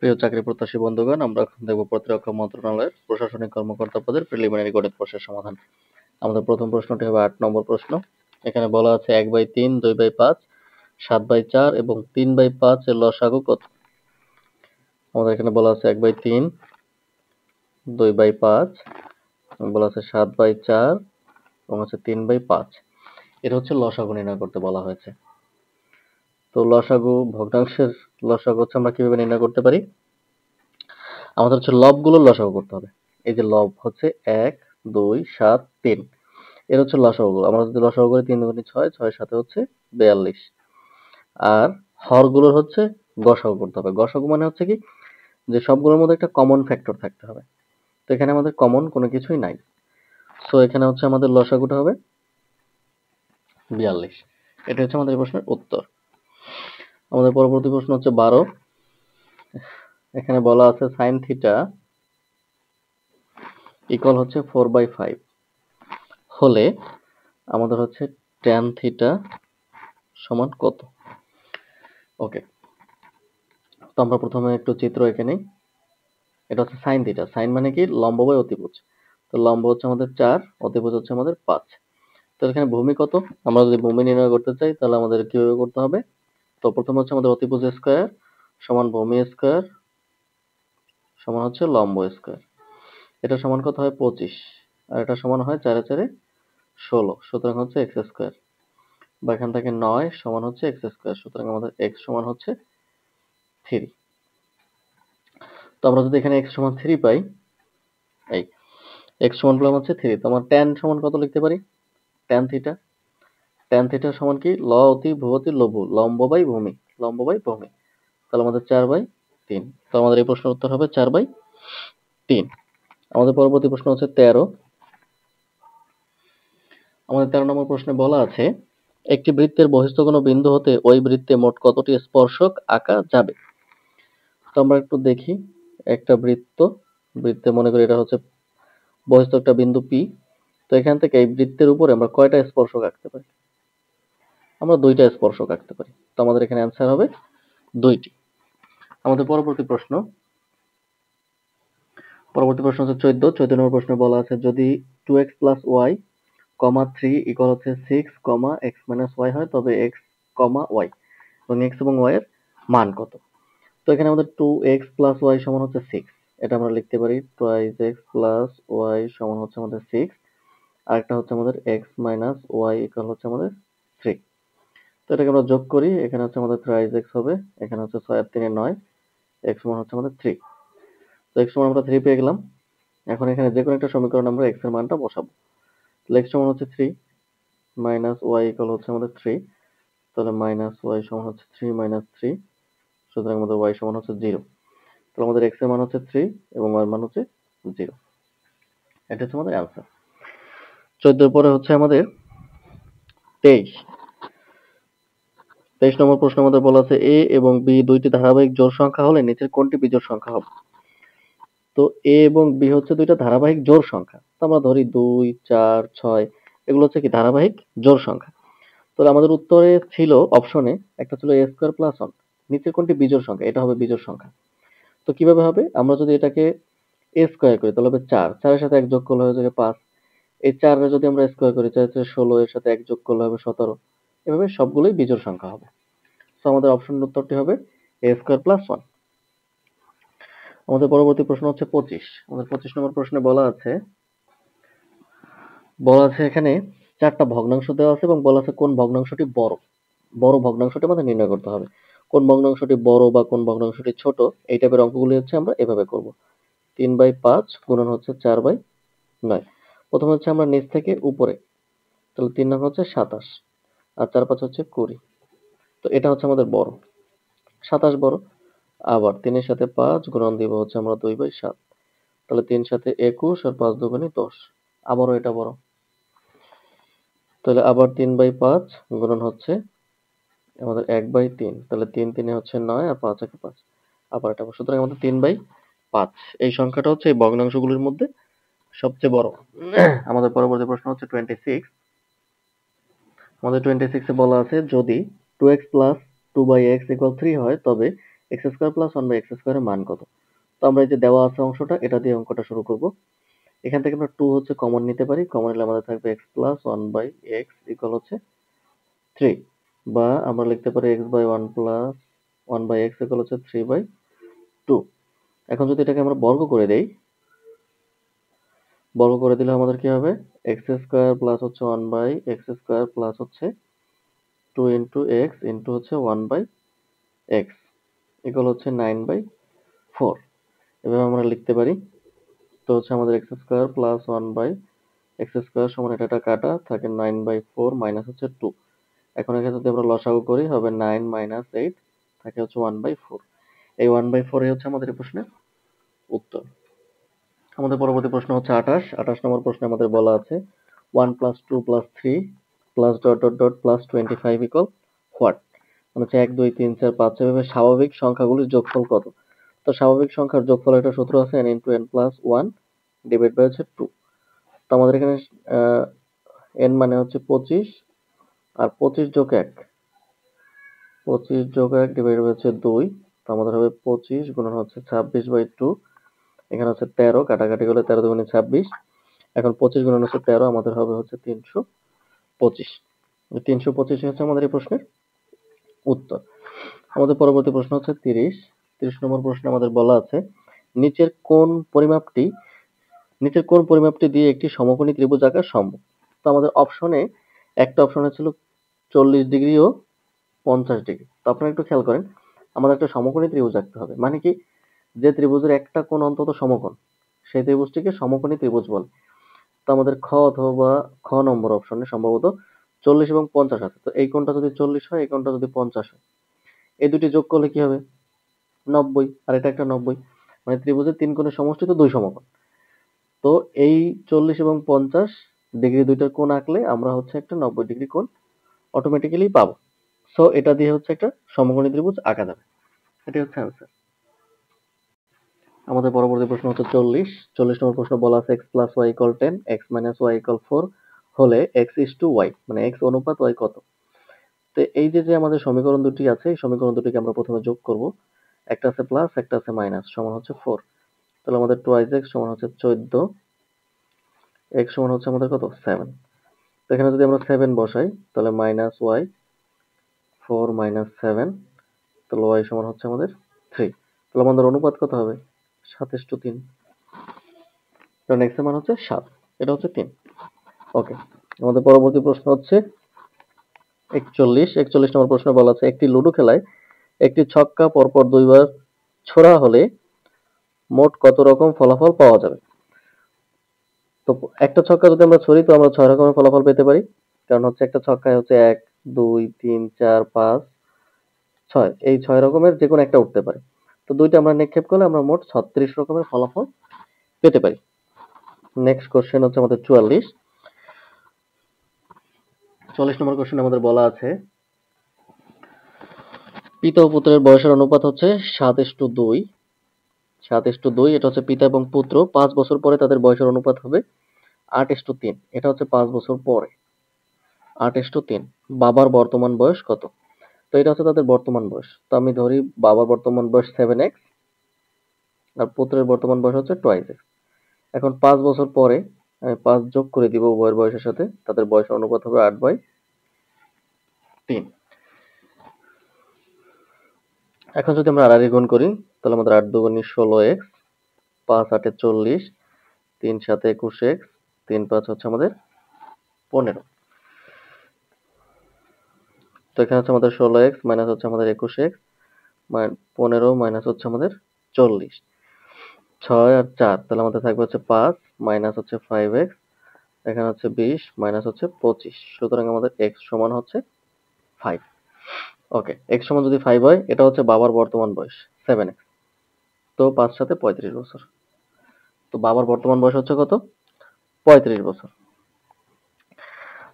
প্রিয় চাকরি প্রত্যাশী বন্ধুগণ, আমরা এখন দেখব প্রতিরক্ষা মন্ত্রণালয়ের প্রশাসনিক কর্মকর্তা পদের প্রিলিমিনারি গণিত প্রশ্নের সমাধান। আমাদের প্রথম প্রশ্নটি হবে 8 নম্বর প্রশ্ন। এখানে বলা আছে 1/3, 2/5, 7/4 এবং 3/5 এর লসাগু কত? আমাদের এখানে বলা আছে 1/3, 2/5, বলা আছে 7/4 এবং হচ্ছে 3/5। এটা হচ্ছে লসাগু নির্ণয় করতে বলা হয়েছে। তো লসাগু, ভগ্নাংশের লসাগু হচ্ছে আমরা কিভাবে নির্ণয় করতে পারি? আমাদের হচ্ছে লবগুলোর লসাগু করতে হবে। এই যে লব হচ্ছে 1, 2, 7, 3, এর হচ্ছে লসাগু। আমরা যদি লসাগু করি 3 দুগুণে 6, 6 এর সাথে হচ্ছে 42। আর হরগুলোর হচ্ছে গসাগু করতে হবে। গসাগু মানে হচ্ছে কি, যে সবগুলোর মধ্যে একটা কমন ফ্যাক্টর থাকতে হবে। তো এখানে আমাদের কমন কোনো কিছুই নাই, সো এখানে হচ্ছে আমাদের লসাগুটা হবে 42। এটা হচ্ছে আমাদের এই প্রশ্নের উত্তর। আমাদের পরবর্তী প্রশ্ন হচ্ছে 12। এখানে বলা আছে sin থিটা ইকুয়াল হচ্ছে 4/5 হলে আমাদের হচ্ছে tan থিটা সমান কত? ওকে, তো আমরা প্রথমে একটু চিত্র এঁকে নিই। এটা হচ্ছে sin থিটা। sin মানে কি? লম্ব বাই অতিভুজ। তো লম্ব হচ্ছে আমাদের 4, অতিভুজ হচ্ছে আমাদের 5। তো এখানে ভূমি কত? আমরা যদি ভূমি নির্ণয় করতে চাই তাহলে আমাদের কিভাবে করতে হবে? তো প্রথমে হচ্ছে আমাদের অতিভুজ স্কয়ার সমান ভূমি স্কয়ার সমান হচ্ছে লম্ব স্কয়ার। এটা সমান কত হয়? 25। আর এটা সমান হয় 4 এ 4 এ 16, সুতরাং হচ্ছে x স্কয়ার। বা এখান থেকে 9 সমান হচ্ছে x স্কয়ার, সুতরাং আমাদের x সমান হচ্ছে 3। তো আমরা যদি এখানে x সমান 3 পাই, এই x সমান পেলাম হচ্ছে 3, তো আমরা tan সমান কত লিখতে পারি? tan theta. tan থিটা সমান কি? ল অতি ভূ লঘু, লম্ব বাই ভূমি, লম্ব বাই ভূমি। তাহলে আমাদের 4/3। তো আমাদের এই প্রশ্নের উত্তর হবে 4/3। আমাদের পরবর্তী প্রশ্ন হচ্ছে 13। আমাদের 13 নম্বর প্রশ্নে বলা আছে একটি বৃত্তের বহিস্থ কোনো বিন্দু হতে ওই বৃত্তে মোট কতটি স্পর্শক আঁকা যাবে? তো আমরা একটু দেখি। একটা বৃত্তে মনে করি এটা হচ্ছে বহিস্থ একটা বিন্দু P। তো এখান থেকে এই বৃত্তের উপরে আমরা কয়টা স্পর্শক আঁকতে পারি? আমরা 2টা স্পর্শক আঁকতে পারি। তো আমাদের এখানে অ্যান্সার হবে 2টি। আমাদের পরবর্তী প্রশ্ন হচ্ছে 14 নম্বর প্রশ্নে বলা আছে যদি 2x + y, 3 ইকুয়াল হচ্ছে 6, x - y হয় তবে x, y এবং x এবং y এর মান কত? তো এখানে আমাদের 2x + y সমান হচ্ছে 6। এটা আমরা লিখতে পারি 2x + y সমান হচ্ছে আমাদের 6। আর একটা হচ্ছে আমাদের x - y ইকুয়াল হচ্ছে আমাদের 3। তো এটাকে আমরা যোগ করি, এখানে হচ্ছে আমাদের 3x হবে, এখানে হচ্ছে 6 আর 3 এ 9, x সমান হচ্ছে আমাদের 3। তো x সমান আমরা 3 পেয়ে গেলাম। এখন এখানে যে কোনো একটা সমীকরণ আমরা x এর মানটা বসাবো। তাহলে x সমান হচ্ছে 3 - y ইকুয়াল হচ্ছে আমাদের 3। তাহলে -y সমান হচ্ছে 3 - 3, সুতরাং আমাদের y সমান হচ্ছে 0। তাহলে আমাদের x এর মান হচ্ছে 3 এবং y এর মান হচ্ছে 0। এটা হচ্ছে আমাদের অ্যান্সার। 14 পরে হচ্ছে আমাদের 23। 23 নম্বর প্রশ্ন আমাদের বলা আছে a এবং b দুইটি ধারাবাহিক জোড় সংখ্যা হলে নিচের কোনটি বিজোড় সংখ্যা হবে? তো a এবং b হচ্ছে দুইটা ধারাবাহিক জোড় সংখ্যা। তো আমরা ধরি 2, 4, 6 এগুলো হচ্ছে কি ধারাবাহিক জোড় সংখ্যা। তাহলে আমাদের উত্তরে ছিল অপশনে একটা ছিল a² + 1, নিচের কোনটি বিজোড় সংখ্যা? এটা হবে বিজোড় সংখ্যা। তো কিভাবে হবে? আমরা যদি এটাকে a স্কয়ার করি তাহলে হবে 4, 4 এর সাথে 1 যোগ করলে হয়ে যাবে 5। এই 4 এর যদি আমরা স্কয়ার করি তাহলে হচ্ছে 16, এর সাথে 1 যোগ করলে হবে 17। এভাবে সবগুলোই বিজোড় সংখ্যা হবে। সো আমাদের অপশনের উত্তরটি হবে a² + 1। আমাদের পরবর্তী প্রশ্ন হচ্ছে 25। আমাদের 25 নম্বর প্রশ্নে বলা আছে এখানে 4টা ভগ্নাংশ দেওয়া আছে এবং বলা আছে কোন ভগ্নাংশটি বড়। বড় ভগ্নাংশটি আমাদের নির্ণয় করতে হবে। কোন ভগ্নাংশটি বড় বা কোন ভগ্নাংশটি ছোট, এই টাইপের অঙ্কগুলি হচ্ছে আমরা এভাবে করব। 3/5 গুণন হচ্ছে 4/9। প্রথমে হচ্ছে আমরা নিচ থেকে উপরে, তাহলে 3 নং হচ্ছে 27 আর 4 5 হচ্ছে 20। তো এটা হচ্ছে আমাদের বড়, 27 বড়। আবার 3 এর সাথে 5 গুণন দিব হচ্ছে আমরা 2/7, তাহলে 3 সাথে 21 আর 5 দুগুণে 10। আবারও এটা বড়, তাহলে আবার 3/5 গুণন হচ্ছে আমাদের 1/3, তাহলে 3 3 এ হচ্ছে 9 আর 5 একে 5, আবার এটা বড়। সুতরাং আমাদের 3/5 এই সংখ্যাটা হচ্ছে এই ভগ্নাংশগুলির মধ্যে সবচেয়ে বড়। আমাদের পরবর্তী প্রশ্ন হচ্ছে 26। আমাদের 26 এ বলা আছে যদি 2x + 2/x = 3 হয় তবে x square plus one by x স্কোয়ারের মান কত। তো আমরা এই যে দেওয়া আছে অংশটা, এটা দিয়ে অঙ্কটা শুরু করব। এখান থেকে আমরা টু হচ্ছে কমন নিতে পারি, কমন নিলে আমাদের থাকবে x plus one by x equal হচ্ছে 3, বা আমরা লিখতে পারি x by one plus one by x equal হচ্ছে 3/2। এখন যদি এটাকে আমরা বর্গ করে দেই, বর্গ করে দিলে আমাদের কি হবে, এক্স স্কোয়ার প্লাস হচ্ছে one by x square plus হচ্ছে 2 ইন্টু এক্স ইন্টু হচ্ছে ওয়ান বাই এক্স ইকুয়াল হচ্ছে 9/4। এভাবে আমরা লিখতে পারি। তো হচ্ছে আমাদের x square plus one by x square সমান এটা কাটা থাকে 9/4 মাইনাস হচ্ছে 2। এখন এখানে যদি আমরা লসাগু করি হবে 9 মাইনাস 8 থাকে হচ্ছে 1/4। এই 1/4 হচ্ছে আমাদের এই প্রশ্নের উত্তর। আমাদের পরবর্তী প্রশ্ন হচ্ছে 28 নম্বর প্রশ্নে আমাদের বলা আছে 1 plus 2 plus 3 plus dot dot dot plus 25 equal what. মানে হচ্ছে 1 2 3 4 5 এভাবে স্বাভাবিক সংখ্যাগুলির যোগফল কত। তো স্বাভাবিক সংখ্যার যোগফল একটা সূত্র আছে n into n plus 1 divide by হচ্ছে 2। তো আমাদের এখানে n মানে হচ্ছে 25, আর 25 যোগ 1, 25 যোগ 1 ডিভাইড বাই হচ্ছে 2। তো আমাদের হবে 25 গুণন হচ্ছে 26/2। এখানে হচ্ছে 13, কাটাকাটি করলে 13 দুগুণে 26। এখন 25 গুণন হচ্ছে 13, আমাদের হবে হচ্ছে 325। 325 হচ্ছে আমাদের এই প্রশ্নের উত্তর। আমাদের পরবর্তী প্রশ্ন হচ্ছে 30 নম্বর প্রশ্নে আমাদের বলা আছে নিচের কোন পরিমাপটি দিয়ে একটি সমকোণী ত্রিভুজ আঁকা সম্ভব। তো আমাদের অপশনে একটা অপশনে ছিল 40 ডিগ্রি ও 50 ডিগ্রি। তো আপনারা একটু খেয়াল করেন, আমাদের একটা সমকোণী ত্রিভুজ আঁকতে হবে, মানে কি, যে ত্রিভুজের একটা কোণ অন্তত সমকোণ সেই ত্রিভুজটিকে সমকোণী ত্রিভুজ বলে। তো আমাদের খ অথবা খ নম্বর অপশনে সম্ভবত 40 এবং 50 আছে। তো এই কোণটা যদি 40 হয়, এই কোণটা যদি 50 হয়, এই দুটি যোগ করলে কি হবে, 90। আর এটা একটা 90, মানে ত্রিভুজের তিন কোণের সমষ্টি তো দুই সমকোণ। তো এই 40 এবং 50 ডিগ্রি দুইটার কোণ আঁকলে আমরা হচ্ছে একটা 90 ডিগ্রি কোণ অটোমেটিক্যালি পাবো। সো এটা দিয়ে হচ্ছে একটা সমকোণী ত্রিভুজ আঁকা যাবে। এটাই হচ্ছে অ্যান্সার। আমাদের পরবর্তী প্রশ্ন হচ্ছে 40 নম্বর প্রশ্ন বলা আছে x plus y equal 10, x minus y equal 4 হলে এক্স ইস টু ওয়াই, মানে এক্স অনুপাত ওয়াই কত। তো এই যে আমাদের সমীকরণ দুটি আছে, এই সমীকরণ দুটিকে আমরা প্রথমে যোগ করব। একটা আছে প্লাস, একটা আছে মাইনাস, সমান হচ্ছে 4। তাহলে আমাদের 2x সমান হচ্ছে 14, x সমান হচ্ছে আমাদের কত, 7। তো এখানে যদি আমরা 7 বসাই তাহলে মাইনাস ওয়াই 4 মাইনাস 7, তাহলে ওয়াই সমান হচ্ছে আমাদের 3। তাহলে আমাদের অনুপাত কত হবে, 7:3, কারণ x এর মান হচ্ছে 7, এটা হচ্ছে 3। ওকে, আমাদের পরবর্তী প্রশ্ন হচ্ছে 41 নম্বর প্রশ্ন বলা আছে একটি লুডো খেলায় একটি ছক্কা পরপর দুইবার ছোড়া হলে মোট কত রকম ফলাফল পাওয়া যাবে। তো একটা ছক্কা যদি আমরা ছড়ি তো আমরা 6 রকমের ফলাফল পেতে পারি, কারণ হচ্ছে একটা ছক্কায় হচ্ছে 1 2 3 4 5 6, এই 6 রকমের যে কোনো একটা উঠতে পারে। তো দুইটা আমরা নিক্ষেপ করলে আমরা মোট 36 রকমের ফলাফল পেতে পারি। নেক্সট কোশ্চেন হচ্ছে আমাদের 44 নম্বর কোশ্চেন আমাদের বলা আছে পিতা ও পুত্রের বয়সের অনুপাত হচ্ছে 7:2। 7:2, এটা হচ্ছে পিতা এবং পুত্র। 5 বছর পরে তাদের বয়সের অনুপাত হবে 8:3, এটা হচ্ছে 5 বছর পরে 8:3। বাবার বর্তমান বয়স কত। তো এটা হচ্ছে তাদের বর্তমান বয়স। তো আমি ধরি বাবার বর্তমান বয়স 7x আর পুত্রের বর্তমান বয়স হচ্ছে 2x। এখন 5 বছর পরে আমি 5 যোগ করে দিব উভয়ের বয়সের সাথে, তাদের বয়সের অনুপাত হবে 8/3। এখন যদি আমরা আড়াআড়ি গুণ করি তাহলে আমাদের 8 দুগুণে 16x, 5 8 40, 3 7 21x, 3 5 হচ্ছে আমাদের 15। তো এখানে হচ্ছে আমাদের 16x মাইনাস হচ্ছে আমাদের 21x, 15 মাইনাস হচ্ছে আমাদের 40, 6 আর 4, তাহলে আমাদের থাকবে হচ্ছে 5 মাইনাস হচ্ছে 5x, এখানে হচ্ছে 20 মাইনাস হচ্ছে 25। সুতরাং আমাদের x সমান হচ্ছে 5। ওকে, x সমান যদি 5 হয়, এটা হচ্ছে বাবার বর্তমান বয়স 7x। তো 5 সাথে 35 বছর। তো বাবার বর্তমান বয়স হচ্ছে কত, 35 বছর।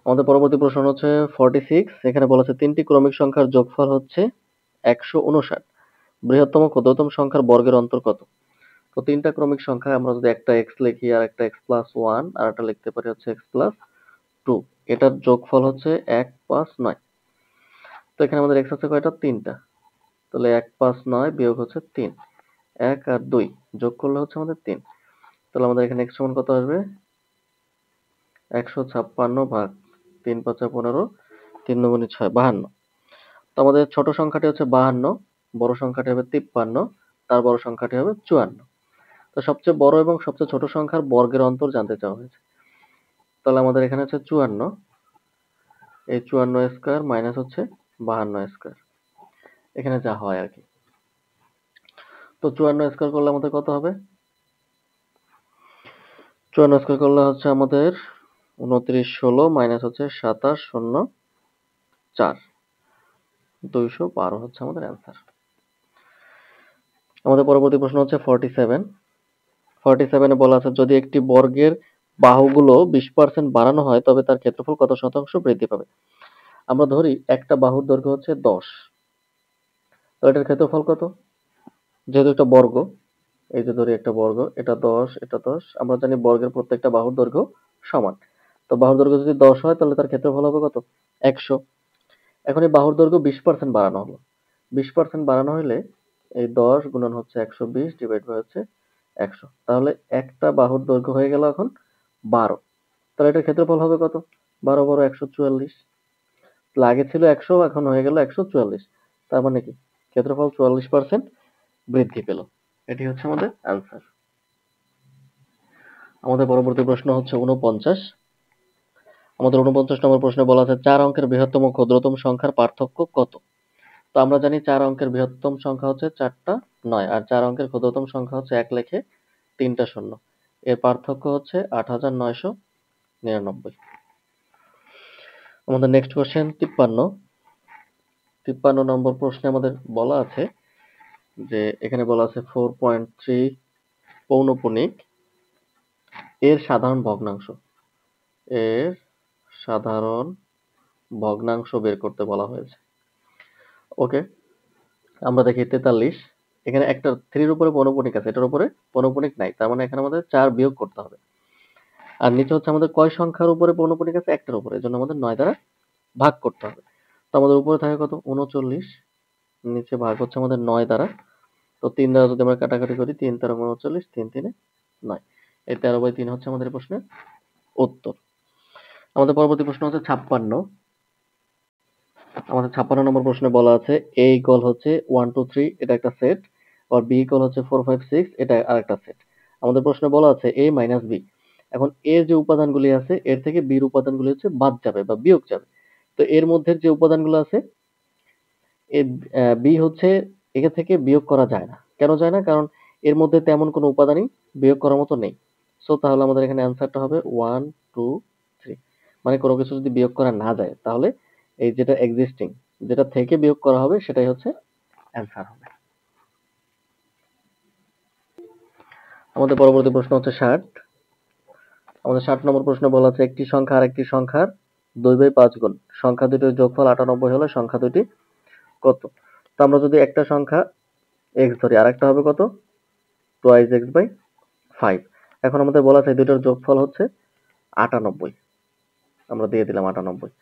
আমাদের পরবর্তী প্রশ্ন হচ্ছে 46। এখানে বলা আছে তিনটি ক্রমিক সংখ্যার যোগফল হচ্ছে 159। বৃহত্তম ক্ষুদ্রতম সংখ্যার বর্গের অন্তর কত। তো তিনটা ক্রমিক সংখ্যা আমরা যদি একটা x লিখি আর একটা x প্লাস 1 আর একটা লিখতে পারি হচ্ছে x প্লাস 2, এটার যোগফল হচ্ছে 1 5 9। তো এখানে আমাদের x আছে কয়টা, তিনটা। তাহলে 1 5 9 বিয়োগ হচ্ছে 3, 1 আর 2 যোগ করলে হচ্ছে আমাদের 3। তাহলে আমাদের এখানে x সমান কত আসবে? 156 ভাগ 3 5 15, 3 9 6, 52। তো আমাদের ছোট সংখ্যাটি হচ্ছে 52, বড় সংখ্যাটি হবে 53, তার বড় সংখ্যাটি হবে 54। তো সবচেয়ে বড় এবং সবচেয়ে ছোট সংখ্যার বর্গের অন্তর জানতে চাওয়া হয়েছে। তাহলে আমাদের এখানে হচ্ছে 54, এই 54 স্কয়ার মাইনাস হচ্ছে 52 স্কয়ার, এখানে যা হয় আর কি। তো 54 স্কয়ার করলে আমাদের কত হবে? 54 স্কয়ার করলে হচ্ছে আমাদের 29 16 মাইনাস হচ্ছে 27 0 4, 212 হচ্ছে আমাদের অ্যান্সার। আমাদের পরবর্তী প্রশ্ন হচ্ছে 47। 47 এ বলা আছে যদি একটি বর্গের বাহুগুলো 20% বাড়ানো হয় তবে তার ক্ষেত্রফল কত শতাংশ বৃদ্ধি পাবে? আমরা ধরি একটা বাহুর দৈর্ঘ্য হচ্ছে 10, তো এটার ক্ষেত্রফল কত? যেহেতু একটা বর্গ, এই যে ধরি একটা বর্গ, এটা 10 এটা 10, আমরা জানি বর্গের প্রত্যেকটা বাহুর দৈর্ঘ্য সমান। তো বাহুর দৈর্ঘ্য যদি 10 হয় তাহলে তার ক্ষেত্রফল হবে কত? 100। এখন এই বাহুর দৈর্ঘ্য 20% বাড়ানো হলো। 20% বাড়ানো হলে এই 10 গুণন হচ্ছে 120 ডিভাইড বাই হচ্ছে 100, তাহলে একটা বাহুর দৈর্ঘ্য হয়ে গেল এখন 12। তাহলে এটার ক্ষেত্রফল হবে কত? 12 12 144। তাহলে আগে ছিল 100, এখন হয়ে গেল 144। তার মানে কি ক্ষেত্রফল 44% বৃদ্ধি পেল। এটি হচ্ছে আমাদের অ্যান্সার। আমাদের পরবর্তী প্রশ্ন হচ্ছে 49। আমাদের 49 নম্বর প্রশ্নে বলা আছে 4 অঙ্কের বৃহত্তম ও ক্ষুদ্রতম সংখ্যার পার্থক্য কত? তো আমরা জানি 4 অঙ্কের বৃহত্তম সংখ্যা হচ্ছে 4টা 9, আর 4 অঙ্কের ক্ষুদ্রতম সংখ্যা হচ্ছে 1 লেখে 3টা শূন্য। এর পার্থক্য হচ্ছে 8999। আমাদের নেক্সট কোশ্চেন 53। 53 নম্বর প্রশ্নে আমাদের বলা আছে যে এখানে বলা আছে 4.3 পৌনপুনিক এর সাধারণ ভগ্নাংশ, এর সাধারণ ভগ্নাংশ বের করতে বলা হয়েছে। ওকে, আমরা দেখি 43। এখানে একটা 3 এর উপরে পৌনপুনিক আছে, এটার উপরে পৌনপুনিক নাই, তার মানে এখানে আমাদের 4 বিয়োগ করতে হবে। আর নিচে হচ্ছে আমাদের কয় সংখ্যার উপরে পৌনপুনিক আছে? একটার উপরে, এজন্য আমাদের 9 দ্বারা ভাগ করতে হবে। তো আমাদের উপরে থাকে কত? 39, নিচে ভাগ হচ্ছে আমাদের 9 দ্বারা। তো 3 দ্বারা যদি আমরা কাটাকাটি করি, 3 তেরো 39, 3 3 9, এই 13/3 হচ্ছে আমাদের এই প্রশ্নের উত্তর। আমাদের পরবর্তী প্রশ্ন হচ্ছে 56। আমাদের 56 নম্বর প্রশ্নে বলা আছে a ইকুয়াল হচ্ছে 1 2 3, এটা একটা সেট, আর b ইকুয়াল হচ্ছে 4 5 6, এটা আরেকটা সেট। আমাদের প্রশ্নে বলা আছে a মাইনাস b। এখন এর যে উপাদানগুলি আছে এর থেকে b এর উপাদানগুলি হচ্ছে বাদ যাবে বা বিয়োগ যাবে। তো এর মধ্যে যে উপাদানগুলো আছে এ b হচ্ছে এখান থেকে বিয়োগ করা যায় না। কেন যায় না? কারণ এর মধ্যে তেমন কোনো উপাদানই বিয়োগ করার মতো নেই। সো তাহলে আমাদের এখানে অ্যান্সারটা হবে 1 2 3। মানে কোনো কিছু যদি বিয়োগ করা না যায় তাহলে এই যেটা এক্সিস্টিং, যেটা থেকে বিয়োগ করা হবে সেটাই হচ্ছে অ্যান্সার হবে। আমাদের পরবর্তী প্রশ্ন হচ্ছে 60। আমাদের 60 নম্বর প্রশ্নে বলা আছে একটি সংখ্যা আরেকটি সংখ্যার 2/5 গুণ, সংখ্যা দুটির যোগফল 98 হলে সংখ্যা দুটি কত? তো আমরা যদি একটা সংখ্যা x ধরি, আরেকটা হবে কত? 2x/5। এখন আমাদের বলা আছে দুটোর যোগফল হচ্ছে 98, আমরা দিয়ে দিলাম 98।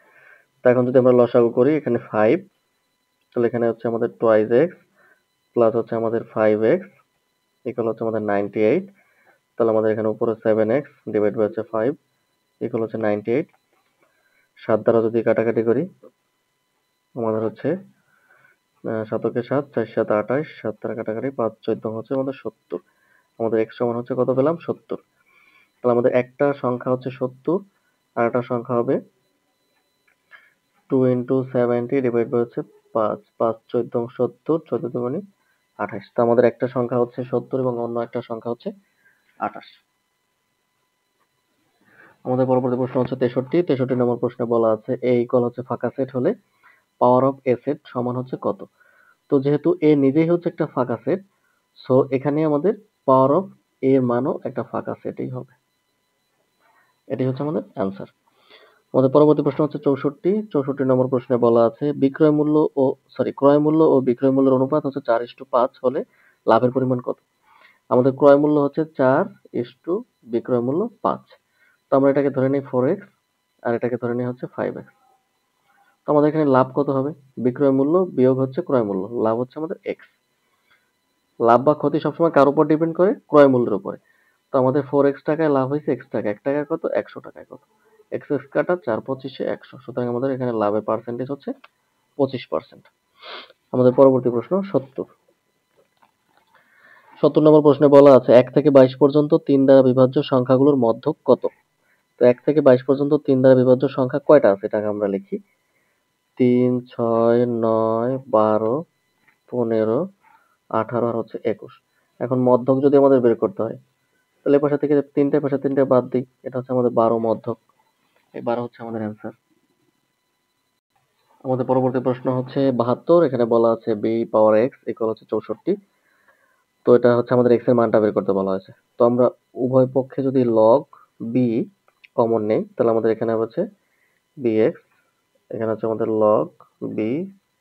তো এখন যদি আমরা লসাগু করি, এখানে 5, তাহলে এখানে হচ্ছে আমাদের 2x প্লাস হচ্ছে আমাদের 5x ইকুয়াল হচ্ছে আমাদের 98। তাহলে আমাদের এখানে উপরে 7x ডিভাইড বাই হচ্ছে 5 ইকুয়াল হচ্ছে 98। 7 দ্বারা যদি কাটাকাটি করি আমাদের হচ্ছে 7 কে 7, 4 7 28, 7 দ্বারা কাটাকাটি 5 14 হচ্ছে আমাদের 70। আমাদের x সমান হচ্ছে কত পেলাম? 70। তাহলে আমাদের একটা সংখ্যা হচ্ছে 70, আর একটা সংখ্যা হবে 2 into 70 ডিভাইড বাই হচ্ছে 5, 5 14 70, 14 দুগুণে 28। তো আমাদের একটা সংখ্যা হচ্ছে 70 এবং অন্য একটা সংখ্যা হচ্ছে 28। আমাদের পরবর্তী প্রশ্ন হচ্ছে 63। 63 নম্বর প্রশ্নে বলা আছে a ইকুয়াল হচ্ছে ফাঁকা সেট হলে পাওয়ার অফ a সেট সমান হচ্ছে কত? তো যেহেতু a নিজেই হচ্ছে একটা ফাঁকা সেট, সো এখানে আমাদের পাওয়ার অফ a এর মানও একটা ফাঁকা সেটই হবে। এটাই হচ্ছে আমাদের অ্যান্সার। আমাদের পরবর্তী প্রশ্ন হচ্ছে 64। 64 নম্বর প্রশ্নে বলা আছে ক্রয় মূল্য ও বিক্রয় মূল্যের অনুপাত হচ্ছে 4:5 হলে লাভের পরিমাণ কত? আমাদের ক্রয় মূল্য হচ্ছে 4 ইস্টু বিক্রয় মূল্য 5। তো আমরা এটাকে ধরে নিই 4x, আর এটাকে ধরে নিই হচ্ছে 5x। তো আমাদের এখানে লাভ কত হবে? বিক্রয় মূল্য বিয়োগ হচ্ছে ক্রয় মূল্য, লাভ হচ্ছে আমাদের এক্স। লাভ বা ক্ষতি সবসময় কার উপর ডিপেন্ড করে? ক্রয় মূল্যের উপরে। তো আমাদের 4x টাকায় লাভ হয়েছে x টাকা, 1 টাকায় কত? 100 টাকায় কত? x x কাটা 4 25 100, সুতরাং আমাদের এখানে লাভের পার্সেন্টেজ হচ্ছে 25%। আমাদের পরবর্তী প্রশ্ন 70 নম্বর প্রশ্নে বলা আছে 1 থেকে 22 পর্যন্ত 3 দ্বারা বিভাজ্য সংখ্যাগুলোর মধ্যক কত? তো 1 থেকে 22 পর্যন্ত 3 দ্বারা বিভাজ্য সংখ্যা কয়টা আছে এটাকে আমরা লিখি 3 6 9 12 15 18 আর হচ্ছে 21। এখন মধ্যক যদি আমাদের বের করতে হয় তাহলে এই পাশে থেকে তিনটে বাদ দিই, এটা হচ্ছে আমাদের 12 মধ্যক। এই 12 হচ্ছে আমাদের অ্যান্সার। আমাদের পরবর্তী প্রশ্ন হচ্ছে 72, এখানে বলা আছে b পাওয়ার x ইকুয়াল হচ্ছে 64। তো এটা হচ্ছে আমাদের x এর মানটা বের করতে বলা হয়েছে। তো আমরা উভয় পক্ষে যদি log b কমন নেই তাহলে আমাদের এখানে হচ্ছে bx, এখানে হচ্ছে আমাদের log b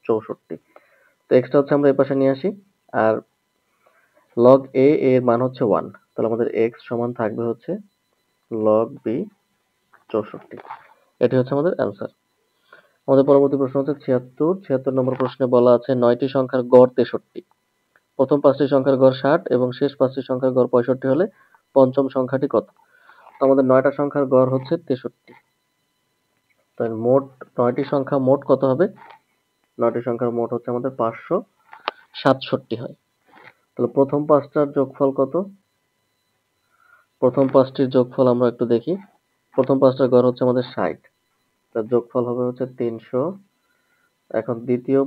64। তো x টা হচ্ছে আমরা এই পাশে নিয়ে আসি, আর log a এর মান হচ্ছে 1, তাহলে আমাদের x সমান থাকবে হচ্ছে log b 64। এটি হচ্ছে আমাদের অ্যান্সার। আমাদের পরবর্তী প্রশ্ন হচ্ছে 76 নম্বর প্রশ্নে বলা আছে 9টি সংখ্যার গড় 63, প্রথম 5টি সংখ্যার গড় 60 এবং শেষ 5টি সংখ্যার গড় 65 হলে পঞ্চম সংখ্যাটি কত? তো আমাদের 9টা সংখ্যার গড় হচ্ছে 63, তাই মোট 9টি সংখ্যা মোট কত হবে? 9টি সংখ্যার মোট হচ্ছে আমাদের 567 হয়। তাহলে প্রথম 5টার যোগফল কত? প্রথম 5টির যোগফল আমরা একটু দেখি। প্রথম 5টার গড় হচ্ছে আমাদের 60, তার যোগফল হবে হচ্ছে 300। এখন দ্বিতীয়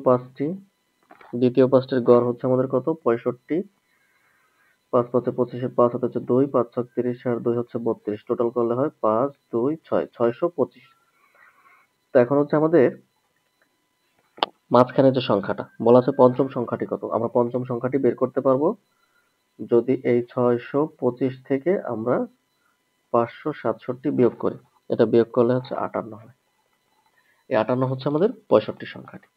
5টির গড় হচ্ছে আমাদের কত? 65। 5 5 25, 5 হচ্ছে 2, 5 6 30 আর 2 হচ্ছে 32, টোটাল করলে হয় 5 2 6 625। তো এখন হচ্ছে আমাদের মাঝখানে যে সংখ্যাটা বলা আছে পঞ্চম সংখ্যাটি কত? আমরা পঞ্চম সংখ্যাটি বের করতে পারবো যদি এই 625 থেকে আমরা 567 বিয়োগ করি। এটা বিয়োগ করলে হচ্ছে 58 হয়। এই 58 হচ্ছে আমাদের 65 সংখ্যাটি।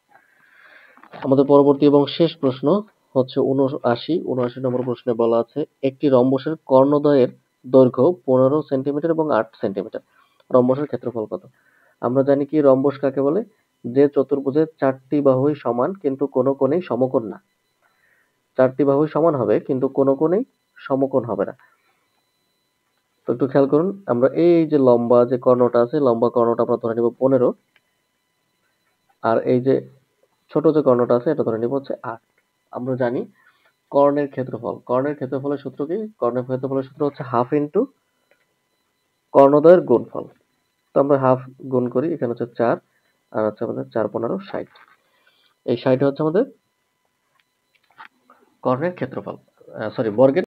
আমাদের পরবর্তী এবং শেষ প্রশ্ন হচ্ছে 79 নম্বর প্রশ্নে বলা আছে একটি রম্বসের কর্ণদ্বয়ের দৈর্ঘ্য 15 সেন্টিমিটার এবং 8 সেন্টিমিটার, রম্বসের ক্ষেত্রফল কত? আমরা জানি কি রম্বস কাকে বলে? যে চতুর্ভুজের 4টি বাহুই সমান কিন্তু কোনো কোণেই সমকোণ না। 4টি বাহুই সমান হবে কিন্তু কোনো কোণেই সমকোণ হবে না। তো একটু খেয়াল করুন, আমরা এই যে লম্বা যে কর্ণটা আছে, লম্বা কর্ণটা আমরা ধরে নিব 15, আর এই যে ছোট যে কর্ণটা আছে এটা ধরে নিব হচ্ছে 8। আমরা জানি কর্ণের ক্ষেত্রফলের সূত্র কি? কর্ণের ক্ষেত্রফলের সূত্র হচ্ছে হাফ ইন্টু কর্ণদ্বয়ের গুণফল। তো আমরা হাফ গুণ করি, এখানে হচ্ছে 4 আর হচ্ছে আমাদের 4 15 60। এই 60 হচ্ছে আমাদের কর্ণের ক্ষেত্রফল, সরি বর্গের